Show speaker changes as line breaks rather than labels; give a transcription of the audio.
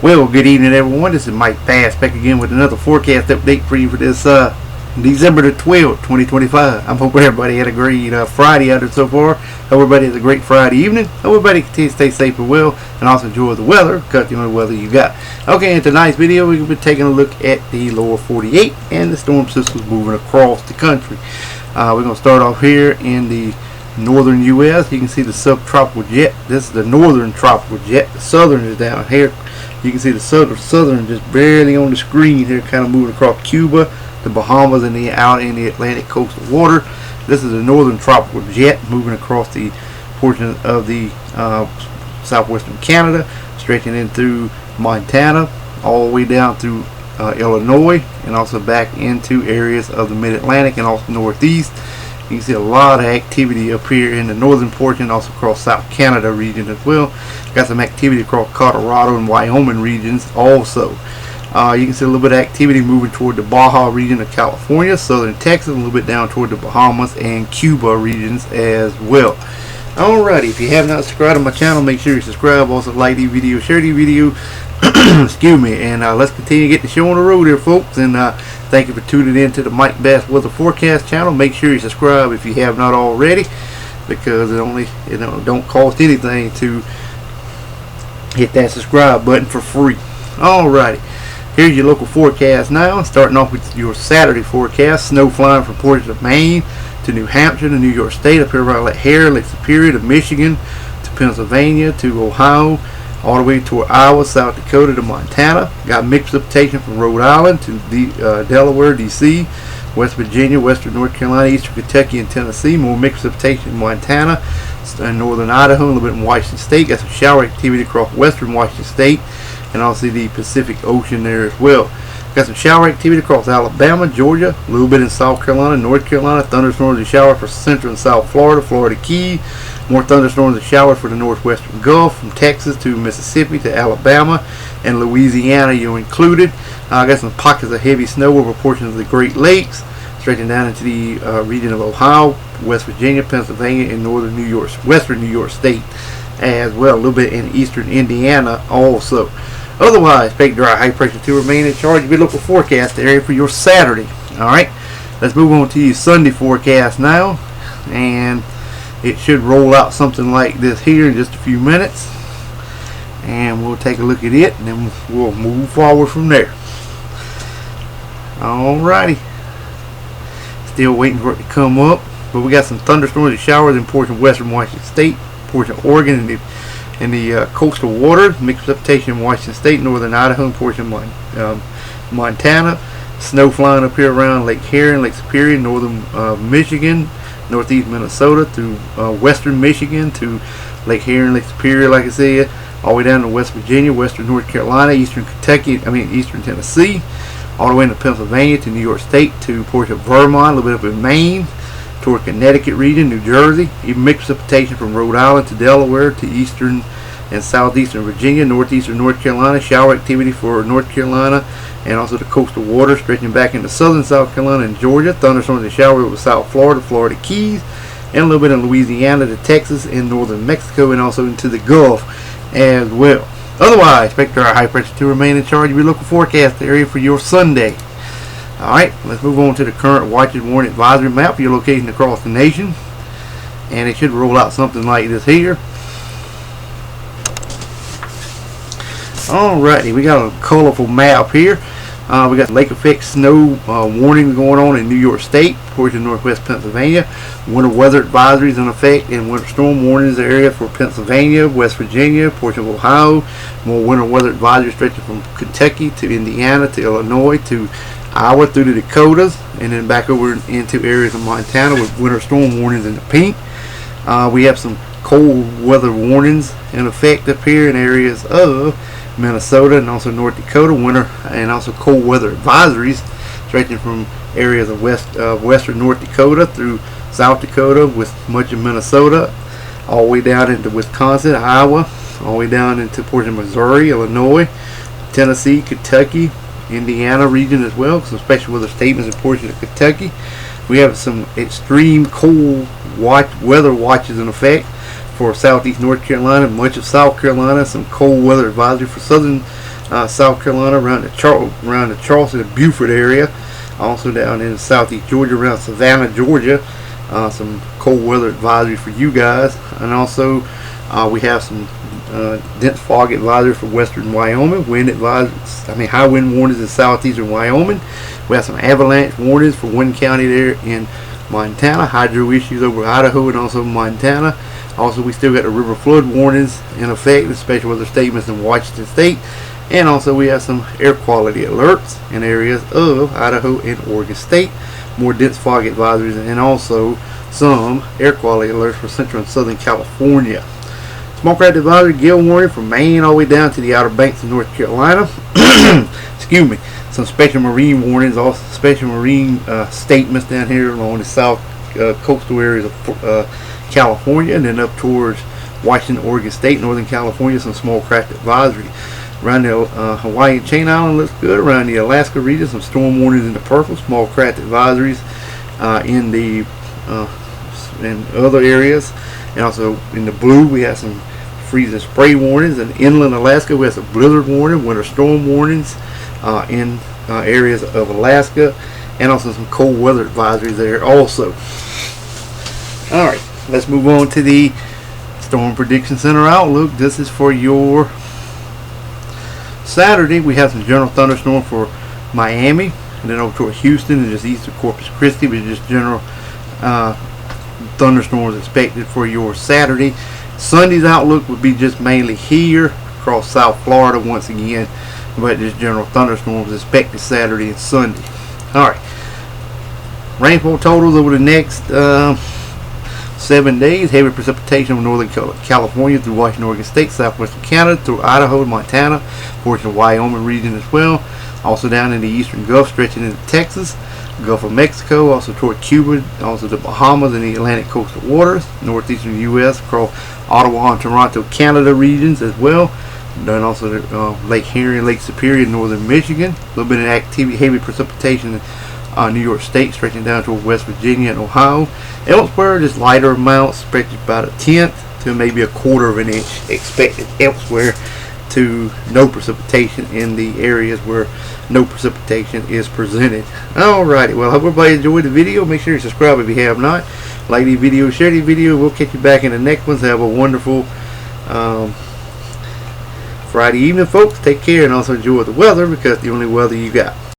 Well, good evening, everyone. This is Mike Bass back again with another forecast update for you for this December the 12th, 2025. I'm hoping everybody had a great Friday out there so far. Hope everybody has a great Friday evening. Hope everybody continues to stay safe and well, and also enjoy the weather, because you know the weather you got. Okay, in tonight's video, we're going to be taking a look at the lower 48 and the storm systems moving across the country. We're going to start off here in the northern U.S. You can see the subtropical jet. This is the northern tropical jet. The southern is down here. You can see the southern just barely on the screen here, kind of moving across Cuba, the Bahamas, and out in the Atlantic coastal water. This is the northern tropical jet moving across the portion of the southwestern Canada, stretching in through Montana, all the way down through Illinois, and also back into areas of the mid-Atlantic and also northeast. You can see a lot of activity up here in the northern portion, also across South Canada region as well. Got some activity across Colorado and Wyoming regions also. You can see a little bit of activity moving toward the Baja region of California, southern Texas, a little bit down toward the Bahamas and Cuba regions as well. Alrighty, if you have not subscribed to my channel, make sure you subscribe. Also like the video, share the video. Excuse me, and let's continue to get the show on the road here, folks. And thank you for tuning in to the Mike Bass Weather Forecast channel. Make sure you subscribe if you have not already, because it only don't cost anything to hit that subscribe button for free. Alrighty, here's your local forecast now. Starting off with your Saturday forecast. Snow flying from portions of Maine to New Hampshire to New York State, up here around Lake Hare, Lake Superior, to Michigan, to Pennsylvania, to Ohio, all the way toward Iowa, South Dakota, to Montana. Got mixed precipitation from Rhode Island to Delaware, D.C., West Virginia, Western North Carolina, Eastern Kentucky, and Tennessee. More mixed precipitation in Montana and northern Idaho, a little bit in Washington State. Got some shower activity across western Washington State and also the Pacific Ocean there as well. Got some shower activity across Alabama, Georgia, a little bit in South Carolina, North Carolina. Thunderstorms and showers for central and South Florida, Florida Keys. More thunderstorms and showers for the northwestern Gulf, from Texas to Mississippi to Alabama and Louisiana, you're included. Got some pockets of heavy snow over portions of the Great Lakes, stretching down into the region of Ohio, West Virginia, Pennsylvania, and northern New York, western New York State as well. A little bit in eastern Indiana also. Otherwise, expect dry high pressure to remain in charge of your local forecast area for your Saturday. Alright, let's move on to your Sunday forecast now. And it should roll out something like this here in just a few minutes. And we'll take a look at it, and then we'll move forward from there. Alrighty. Still waiting for it to come up. But we got some thunderstorms and showers in portion of western Washington State, portion of Oregon, and the coastal waters. Mixed precipitation in Washington State, northern Idaho, and portion of Montana. Snow flying up here around Lake Hare and Lake Superior, northern Michigan, northeast Minnesota, through western Michigan to Lake Hare and Lake Superior, like I said, all the way down to West Virginia, western North Carolina, eastern Tennessee, all the way into Pennsylvania to New York State, to portion of Vermont, a little bit up in Maine, toward Connecticut region, New Jersey. Even mixed precipitation from Rhode Island to Delaware, to eastern and southeastern Virginia, northeastern North Carolina. Shower activity for North Carolina and also the coastal water, stretching back into southern South Carolina and Georgia. Thunderstorms and showers over South Florida, Florida Keys, and a little bit in Louisiana to Texas and northern Mexico, and also into the Gulf as well. Otherwise, expect dry high pressure to remain in charge of your local forecast area for your Sunday. Alright, let's move on to the current watches, warning, advisory map for your location across the nation. And it should roll out something like this here. Alrighty, we got a colorful map here. We got lake effect snow warning going on in New York State, portion of northwest Pennsylvania. Winter weather advisories in effect and winter storm warnings area for Pennsylvania, West Virginia, portion of Ohio. More winter weather advisories stretching from Kentucky to Indiana to Illinois to Iowa through the Dakotas, and then back over into areas of Montana with winter storm warnings in the pink. We have some cold weather warnings in effect up here in areas of Minnesota and also North Dakota, winter and also cold weather advisories stretching from areas of western North Dakota through South Dakota with much of Minnesota, all the way down into Wisconsin, Iowa, all the way down into portion of Missouri, Illinois, Tennessee, Kentucky, Indiana region as well. Some special weather statements in portion of Kentucky. We have some extreme cold weather watches in effect for southeast North Carolina, much of South Carolina. Some cold weather advisory for southern South Carolina, around the Charleston and Beaufort area. Also down in southeast Georgia, around Savannah, Georgia. Some cold weather advisory for you guys. And also we have some dense fog advisory for western Wyoming. High wind warnings in southeastern Wyoming. We have some avalanche warnings for one county there in Montana. Hydro issues over Idaho and also Montana. Also, we still got the river flood warnings in effect, the special weather statements in Washington State. And also we have some air quality alerts in areas of Idaho and Oregon State. More dense fog advisories, and also some air quality alerts for central and southern California. Smoke craft advisory, gale warning from Maine all the way down to the Outer Banks of North Carolina. Excuse me. Some special marine warnings, also special marine statements down here along the south coastal areas of California, and then up towards Washington, Oregon State, Northern California, some small craft advisory. Around the Hawaii Chain Island looks good. Around the Alaska region, some storm warnings in the purple, small craft advisories in the in other areas, and also in the blue we have some freeze and spray warnings. In inland Alaska we have some blizzard warning, winter storm warnings in areas of Alaska, and also some cold weather advisories there also. Alright, let's move on to the Storm Prediction Center outlook. This is for your Saturday. We have some general thunderstorm for Miami, and then over toward Houston and just east of Corpus Christi, but just general thunderstorms expected for your Saturday. Sunday's outlook would be just mainly here across South Florida once again, but just general thunderstorms expected Saturday and Sunday. Alright, rainfall totals over the next 7 days. Heavy precipitation from northern California through Washington, Oregon State, southwestern Canada, through Idaho, Montana, portion of Wyoming region as well. Also down in the eastern Gulf, stretching into Texas, Gulf of Mexico, also toward Cuba, also the Bahamas and the Atlantic coastal waters, northeastern U.S. across Ottawa and Toronto, Canada regions as well. Then also Lake Erie and Lake Superior, northern Michigan. A little bit of activity, heavy precipitation in New York State, stretching down toward West Virginia and Ohio. Elsewhere, just lighter amounts, expected about a tenth to maybe a quarter of an inch expected elsewhere, to no precipitation in the areas where no precipitation is presented. Alrighty, well, I hope everybody enjoyed the video. Make sure you subscribe if you have not. Like the video, share the video. We'll catch you back in the next one. Have a wonderful Friday evening, folks. Take care and also enjoy the weather, because the only weather you got.